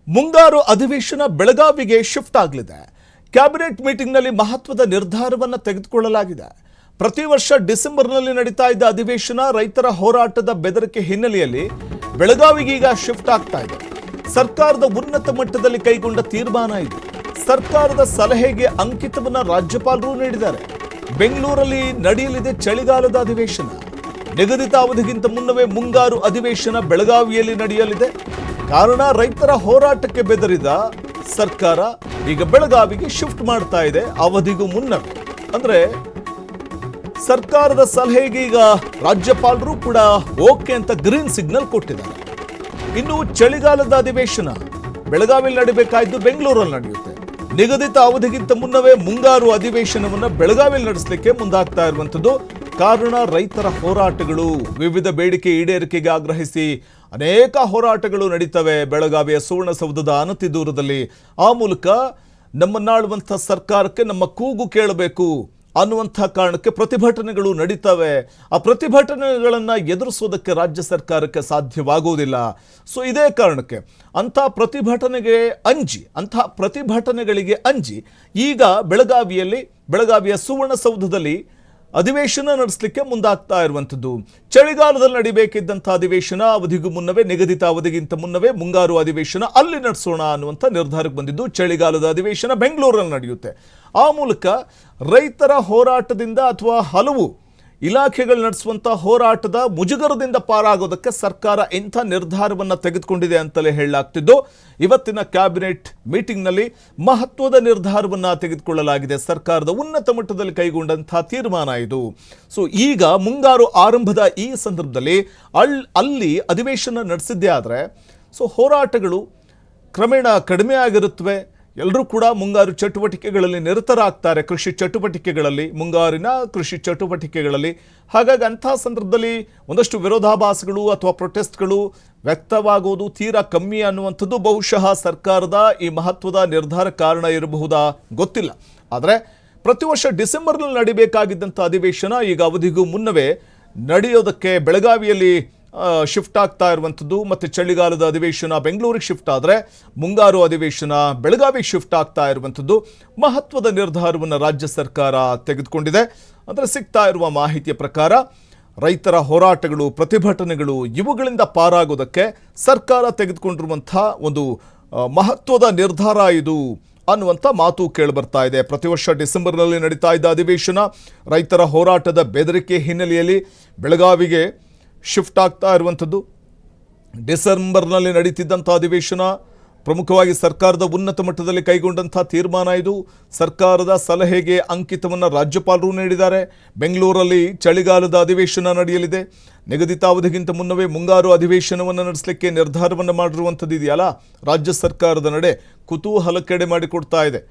ಮುಂಗಾರು ಅಧಿವೇಶನ ಬೆಳಗಾವಿಗೆ ಶಿಫ್ಟ್ ಆಗಲಿದೆ. ಕ್ಯಾಬಿನೆಟ್ ಮೀಟಿಂಗ್ನಲ್ಲಿ ಮಹತ್ವದ ನಿರ್ಧಾರವನ್ನು ತೆಗೆದುಕೊಳ್ಳಲಾಗಿದೆ. ಪ್ರತಿ ವರ್ಷ ಡಿಸೆಂಬರ್ನಲ್ಲಿ ನಡೀತಾ ಇದ್ದ ಅಧಿವೇಶನ ರೈತರ ಹೋರಾಟದ ಬೆದರಿಕೆ ಹಿನ್ನೆಲೆಯಲ್ಲಿ ಬೆಳಗಾವಿಗೆ ಈಗ ಶಿಫ್ಟ್ ಆಗ್ತಾ ಇದೆ. ಸರ್ಕಾರದ ಉನ್ನತ ಮಟ್ಟದಲ್ಲಿ ಕೈಗೊಂಡ ತೀರ್ಮಾನ ಇದು. ಸರ್ಕಾರದ ಸಲಹೆಗೆ ಅಂಕಿತವನ್ನು ರಾಜ್ಯಪಾಲರು ನೀಡಿದ್ದಾರೆ. ಬೆಂಗಳೂರಲ್ಲಿ ನಡೆಯಲಿದೆ ಚಳಿಗಾಲದ ಅಧಿವೇಶನ. ನಿಗದಿತ ಅವಧಿಗಿಂತ ಮುನ್ನವೇ ಮುಂಗಾರು ಅಧಿವೇಶನ ಬೆಳಗಾವಿಯಲ್ಲಿ ನಡೆಯಲಿದೆ. ಕಾರಣ ರೈತರ ಹೋರಾಟಕ್ಕೆ ಬೆದರಿದ ಸರ್ಕಾರ ಈಗ ಬೆಳಗಾವಿಗೆ ಶಿಫ್ಟ್ ಮಾಡ್ತಾ ಇದೆ ಅವಧಿಗೂ ಮುನ್ನವೇ. ಅಂದ್ರೆ ಸರ್ಕಾರದ ಸಲಹೆಗೆ ಈಗ ರಾಜ್ಯಪಾಲರು ಕೂಡ ಓಕೆ ಅಂತ ಗ್ರೀನ್ ಸಿಗ್ನಲ್ ಕೊಟ್ಟಿದ್ದಾರೆ. ಇನ್ನು ಚಳಿಗಾಲದ ಅಧಿವೇಶನ ಬೆಳಗಾವಿಯಲ್ಲಿ ನಡೆಯಬೇಕಾದ್ದು ಬೆಂಗಳೂರಲ್ಲಿ ನಡೆಯುತ್ತೆ. ನಿಗದಿತ ಅವಧಿಗಿಂತ ಮುನ್ನವೇ ಮುಂಗಾರು ಅಧಿವೇಶನವನ್ನು ಬೆಳಗಾವಿಯಲ್ಲಿ ನಡೆಸಲಿಕ್ಕೆ ಮುಂದಾಗ್ತಾ ಇರುವಂಥದ್ದು. ಕಾರಣ ರೈತರ ಹೋರಾಟಗಳು, ವಿವಿಧ ಬೇಡಿಕೆ ಈಡೇರಿಕೆಗೆ ಆಗ್ರಹಿಸಿ ಅನೇಕ ಹೋರಾಟಗಳು ನಡೀತವೆ ಬೆಳಗಾವಿಯ ಸುವರ್ಣಸೌಧದ ಅನತಿ ದೂರದಲ್ಲಿ. ಆ ಮೂಲಕ ನಮ್ಮನ್ನಾಳುವಂಥ ಸರ್ಕಾರಕ್ಕೆ ನಮ್ಮ ಕೂಗು ಕೇಳಬೇಕು ಅನ್ನುವಂಥ ಕಾರಣಕ್ಕೆ ಪ್ರತಿಭಟನೆಗಳು ನಡೀತವೆ. ಆ ಪ್ರತಿಭಟನೆಗಳನ್ನು ಎದುರಿಸೋದಕ್ಕೆ ರಾಜ್ಯ ಸರ್ಕಾರಕ್ಕೆ ಸಾಧ್ಯವಾಗುವುದಿಲ್ಲ. ಸೊ ಇದೇ ಕಾರಣಕ್ಕೆ ಅಂಥ ಪ್ರತಿಭಟನೆಗಳಿಗೆ ಅಂಜಿ ಈಗ ಬೆಳಗಾವಿಯ ಸುವರ್ಣಸೌಧದಲ್ಲಿ ಅಧಿವೇಶನ ನಡೆಸಲಿಕ್ಕೆ ಮುಂದಾಗ್ತಾ ಇರುವಂಥದ್ದು. ಚಳಿಗಾಲದಲ್ಲಿ ನಡಿಬೇಕಿದ್ದಂಥ ಅಧಿವೇಶನ ಅವಧಿಗೂ ಮುನ್ನವೇ, ನಿಗದಿತ ಅವಧಿಗಿಂತ ಮುನ್ನವೇ ಮುಂಗಾರು ಅಧಿವೇಶನ ಅಲ್ಲಿ ನಡೆಸೋಣ ಅನ್ನುವಂಥ ನಿರ್ಧಾರಕ್ಕೆ ಬಂದಿದ್ದು. ಚಳಿಗಾಲದ ಅಧಿವೇಶನ ಬೆಂಗಳೂರಲ್ಲಿ ನಡೆಯುತ್ತೆ. ಆ ಮೂಲಕ ರೈತರ ಹೋರಾಟದಿಂದ ಅಥವಾ ಹಲವು ಇಲಾಖೆಗಳು ನಡೆಸುವಂಥ ಹೋರಾಟದ ಮುಜುಗರದಿಂದ ಪಾರಾಗೋದಕ್ಕೆ ಸರ್ಕಾರ ಇಂಥ ನಿರ್ಧಾರವನ್ನು ತೆಗೆದುಕೊಂಡಿದೆ ಅಂತಲೇ ಹೇಳಲಾಗ್ತಿದ್ದು. ಇವತ್ತಿನ ಕ್ಯಾಬಿನೆಟ್ ಮೀಟಿಂಗ್ನಲ್ಲಿ ಮಹತ್ವದ ನಿರ್ಧಾರವನ್ನು ತೆಗೆದುಕೊಳ್ಳಲಾಗಿದೆ. ಸರ್ಕಾರದ ಉನ್ನತ ಮಟ್ಟದಲ್ಲಿ ಕೈಗೊಂಡಂಥ ತೀರ್ಮಾನ ಇದು. ಸೊ ಈಗ ಮುಂಗಾರು ಆರಂಭದ ಈ ಸಂದರ್ಭದಲ್ಲಿ ಅಲ್ಲಿ ಅಧಿವೇಶನ ನಡೆಸಿದ್ದೇ ಆದರೆ ಸೊ ಹೋರಾಟಗಳು ಕ್ರಮೇಣ ಕಡಿಮೆ ಆಗಿರುತ್ತವೆ. ಎಲ್ಲರೂ ಕೂಡ ಮುಂಗಾರು ಚಟುವಟಿಕೆಗಳಲ್ಲಿ ನಿರತರಾಗ್ತಾರೆ, ಮುಂಗಾರಿನ ಕೃಷಿ ಚಟುವಟಿಕೆಗಳಲ್ಲಿ. ಹಾಗಾಗಿ ಅಂಥ ಸಂದರ್ಭದಲ್ಲಿ ಒಂದಷ್ಟು ವಿರೋಧಾಭಾಸಗಳು ಅಥವಾ ಪ್ರೊಟೆಸ್ಟ್ಗಳು ವ್ಯಕ್ತವಾಗುವುದು ತೀರಾ ಕಮ್ಮಿ ಅನ್ನುವಂಥದ್ದು ಬಹುಶಃ ಸರ್ಕಾರದ ಈ ಮಹತ್ವದ ನಿರ್ಧಾರ ಕಾರಣ ಇರಬಹುದಾ ಗೊತ್ತಿಲ್ಲ. ಆದರೆ ಪ್ರತಿ ವರ್ಷ ಡಿಸೆಂಬರ್ನಲ್ಲಿ ನಡಿಬೇಕಾಗಿದ್ದಂಥ ಅಧಿವೇಶನ ಈಗ ಅವಧಿಗೂ ಮುನ್ನವೇ ನಡೆಯೋದಕ್ಕೆ ಬೆಳಗಾವಿಯಲ್ಲಿ ಶಿಫ್ಟ್ ಆಗ್ತಾ ಇರುವಂಥದ್ದು. ಮತ್ತು ಚಳಿಗಾಲದ ಅಧಿವೇಶನ ಬೆಂಗಳೂರಿಗೆ ಶಿಫ್ಟ್ ಆದರೆ ಮುಂಗಾರು ಅಧಿವೇಶನ ಬೆಳಗಾವಿಗೆ ಶಿಫ್ಟ್ ಆಗ್ತಾ ಇರುವಂಥದ್ದು. ಮಹತ್ವದ ನಿರ್ಧಾರವನ್ನು ರಾಜ್ಯ ಸರ್ಕಾರ ತೆಗೆದುಕೊಂಡಿದೆ. ಅಂದರೆ ಸಿಗ್ತಾ ಇರುವ ಮಾಹಿತಿಯ ಪ್ರಕಾರ ರೈತರ ಹೋರಾಟಗಳು, ಪ್ರತಿಭಟನೆಗಳು ಇವುಗಳಿಂದ ಪಾರಾಗೋದಕ್ಕೆ ಸರ್ಕಾರ ತೆಗೆದುಕೊಂಡಿರುವಂಥ ಒಂದು ಮಹತ್ವದ ನಿರ್ಧಾರ ಇದು ಅನ್ನುವಂಥ ಮಾತು ಕೇಳಿಬರ್ತಾ ಇದೆ. ಪ್ರತಿ ವರ್ಷ ಡಿಸೆಂಬರ್ನಲ್ಲಿ ನಡೀತಾ ಇದ್ದ ಅಧಿವೇಶನ ರೈತರ ಹೋರಾಟದ ಬೆದರಿಕೆ ಹಿನ್ನೆಲೆಯಲ್ಲಿ ಬೆಳಗಾವಿಗೆ ಶಿಫ್ಟ್ ಆಗ್ತಾ ಇರುವಂಥದ್ದು. ಡಿಸೆಂಬರ್ನಲ್ಲಿ ನಡೀತಿದ್ದಂಥ ಅಧಿವೇಶನ ಪ್ರಮುಖವಾಗಿ ಸರ್ಕಾರದ ಉನ್ನತ ಮಟ್ಟದಲ್ಲಿ ಕೈಗೊಂಡಂಥ ತೀರ್ಮಾನ ಇದು. ಸರ್ಕಾರದ ಸಲಹೆಗೆ ಅಂಕಿತವನ್ನು ರಾಜ್ಯಪಾಲರು ನೀಡಿದ್ದಾರೆ. ಬೆಂಗಳೂರಲ್ಲಿ ಚಳಿಗಾಲದ ಅಧಿವೇಶನ ನಡೆಯಲಿದೆ. ನಿಗದಿತ ಅವಧಿಗಿಂತ ಮುನ್ನವೇ ಮುಂಗಾರು ಅಧಿವೇಶನವನ್ನು ನಡೆಸಲಿಕ್ಕೆ ನಿರ್ಧಾರವನ್ನು ಮಾಡಿರುವಂಥದ್ದು ಇದೆಯಲ್ಲ, ರಾಜ್ಯ ಸರ್ಕಾರದ ನಡೆ ಕುತೂಹಲಕ್ಕೆಡೆ ಮಾಡಿಕೊಡ್ತಾ ಇದೆ.